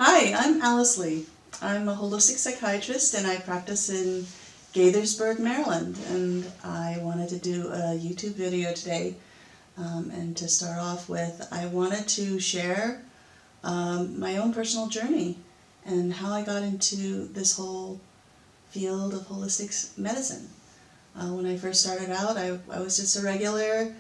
Hi, I'm Alice Lee. I'm a holistic psychiatrist and I practice in Gaithersburg, Maryland. And I wanted to do a YouTube video today. And to start off with, I wanted to share my own personal journey and how I got into this whole field of holistic medicine. When I first started out, I was just a regular,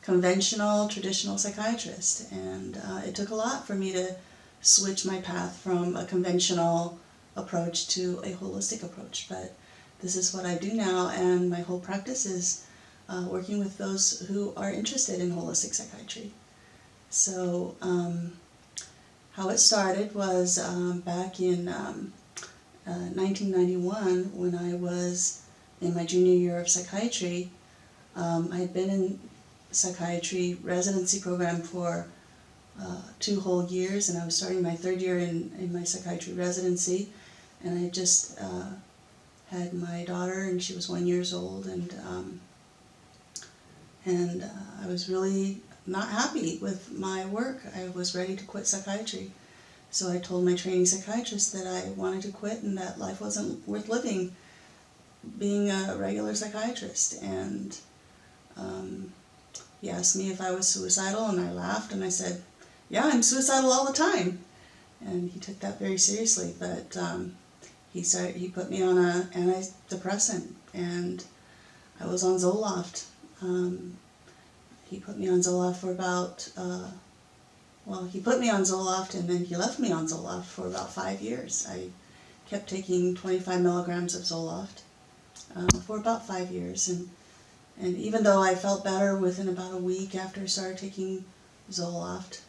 conventional, traditional psychiatrist. And it took a lot for me to switch my path from a conventional approach to a holistic approach. But this is what I do now, and my whole practice is working with those who are interested in holistic psychiatry. So how it started was back in 1991 when I was in my junior year of psychiatry. I had been in psychiatry residency program for 2 whole years, and I was starting my 3rd year in my psychiatry residency, and I had just had my daughter, and she was 1 year old, and I was really not happy with my work. I was ready to quit psychiatry. So I told my training psychiatrist that I wanted to quit and that life wasn't worth living being a regular psychiatrist. And he asked me if I was suicidal, and I laughed and I said, "Yeah, I'm suicidal all the time." And he took that very seriously, but he put me on an antidepressant, and I was on Zoloft. He put me on Zoloft for about, he put me on Zoloft and then he left me on Zoloft for about 5 years. I kept taking 25 milligrams of Zoloft for about 5 years, and even though I felt better within about a week after I started taking Zoloft,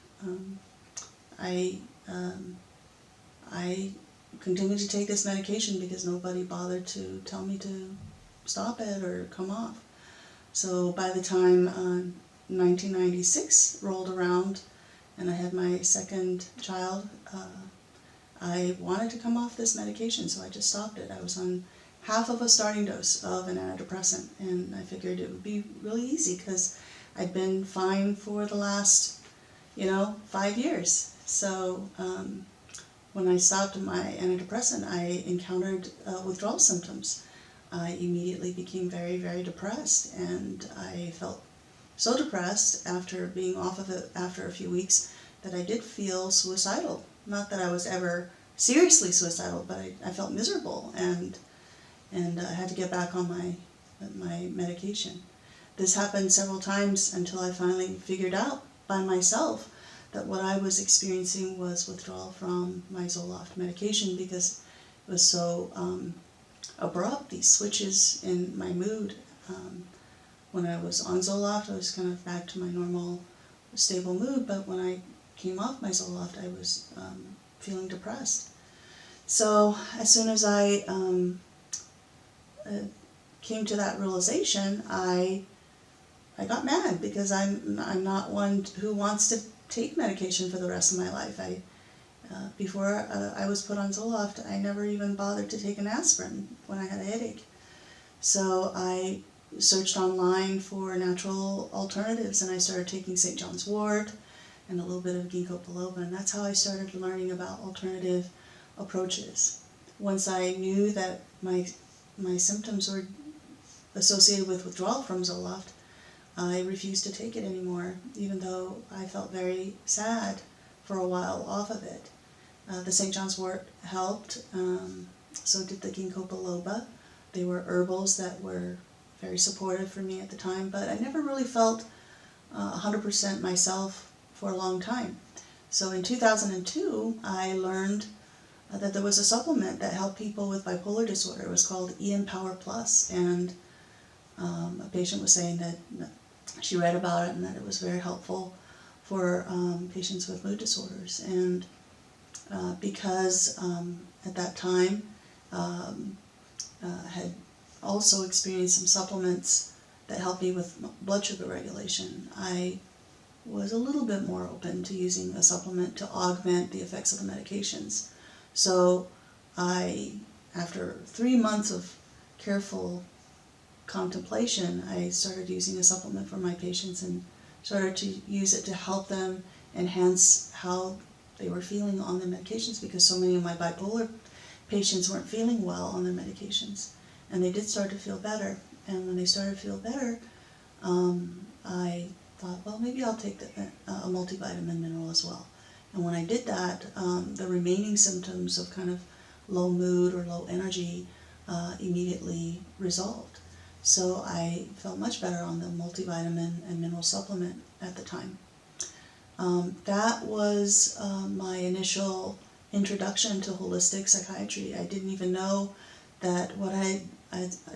I continued to take this medication because nobody bothered to tell me to stop it or come off. So by the time 1996 rolled around and I had my second child, I wanted to come off this medication, so I just stopped it. I was on half of a starting dose of an antidepressant, and I figured it would be really easy because I'd been fine for the last 5 years. So when I stopped my antidepressant, I encountered withdrawal symptoms. I immediately became very, very depressed, and I felt so depressed after being off of it after a few weeks that I did feel suicidal. Not that I was ever seriously suicidal, but I felt miserable, and I had to get back on my medication. This happened several times until I finally figured out by myself that what I was experiencing was withdrawal from my Zoloft medication because it was so abrupt, these switches in my mood. When I was on Zoloft, I was kind of back to my normal, stable mood, but when I came off my Zoloft, I was feeling depressed. So as soon as I came to that realization, I got mad because I'm not one who wants to take medication for the rest of my life. Before I was put on Zoloft, I never even bothered to take an aspirin when I had a headache. So I searched online for natural alternatives, and I started taking St. John's wort and a little bit of ginkgo biloba, and that's how I started learning about alternative approaches. Once I knew that my symptoms were associated with withdrawal from Zoloft, I refused to take it anymore, even though I felt very sad for a while off of it. The St. John's wort helped, so did the ginkgo biloba. They were herbals that were very supportive for me at the time, but I never really felt 100% myself for a long time. So in 2002, I learned that there was a supplement that helped people with bipolar disorder. It was called E-Empower Plus, and a patient was saying that she read about it and that it was very helpful for patients with mood disorders. And because at that time had also experienced some supplements that helped me with blood sugar regulation, I was a little bit more open to using a supplement to augment the effects of the medications. So after 3 months of careful contemplation, I started using a supplement for my patients and started to use it to help them enhance how they were feeling on their medications, because so many of my bipolar patients weren't feeling well on their medications. And they did start to feel better. And when they started to feel better, I thought, well, maybe I'll take a multivitamin mineral as well. And when I did that, the remaining symptoms of kind of low mood or low energy immediately resolved. So I felt much better on the multivitamin and mineral supplement at the time. That was my initial introduction to holistic psychiatry. I didn't even know that what I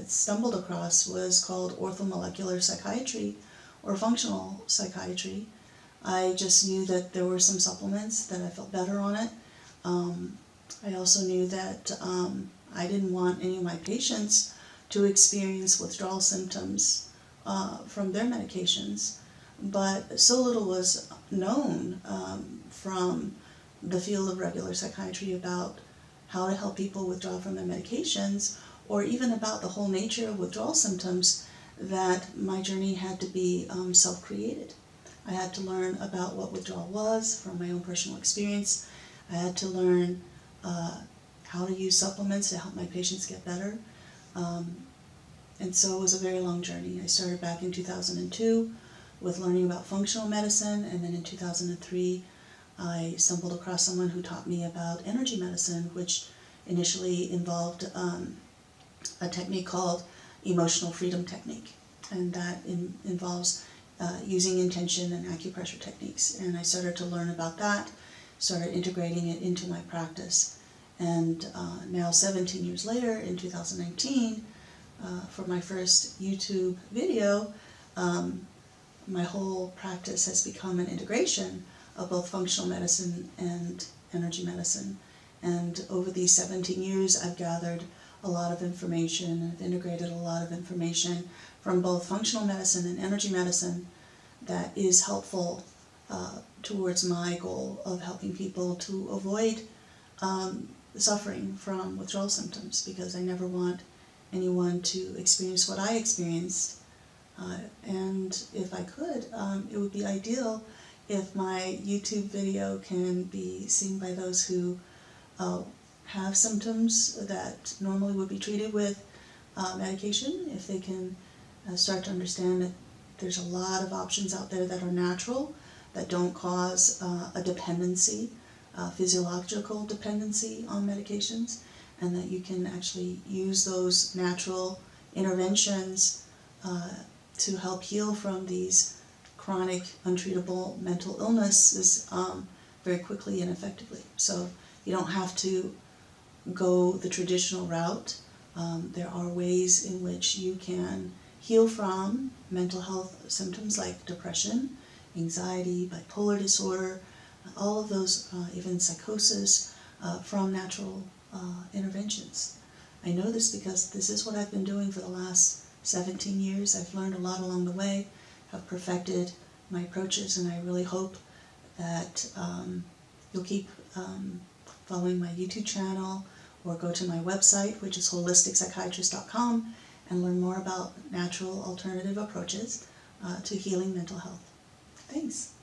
stumbled across was called orthomolecular psychiatry or functional psychiatry. I just knew that there were some supplements that I felt better on it. I also knew that I didn't want any of my patients to experience withdrawal symptoms from their medications, but so little was known from the field of regular psychiatry about how to help people withdraw from their medications, or even about the whole nature of withdrawal symptoms, that my journey had to be self-created. I had to learn about what withdrawal was from my own personal experience. I had to learn how to use supplements to help my patients get better. And so it was a very long journey. I started back in 2002 with learning about functional medicine, and then in 2003 I stumbled across someone who taught me about energy medicine, which initially involved a technique called emotional freedom technique, and that involves using intention and acupressure techniques. And I started to learn about that, started integrating it into my practice. And now 17 years later, in 2019, for my first YouTube video, my whole practice has become an integration of both functional medicine and energy medicine. And over these 17 years, I've gathered a lot of information, and I've integrated a lot of information from both functional medicine and energy medicine that is helpful towards my goal of helping people to avoid suffering from withdrawal symptoms, because I never want anyone to experience what I experienced. And if I could, it would be ideal if my YouTube video can be seen by those who have symptoms that normally would be treated with medication, if they can start to understand that there's a lot of options out there that are natural, that don't cause a dependency, physiological dependency on medications, and that you can actually use those natural interventions to help heal from these chronic, untreatable mental illnesses very quickly and effectively. So you don't have to go the traditional route. There are ways in which you can heal from mental health symptoms like depression, anxiety, bipolar disorder, all of those, even psychosis, from natural interventions. I know this because this is what I've been doing for the last 17 years. I've learned a lot along the way, have perfected my approaches, and I really hope that you'll keep following my YouTube channel, or go to my website, which is holisticspsychiatrist.com, and learn more about natural alternative approaches to healing mental health. Thanks.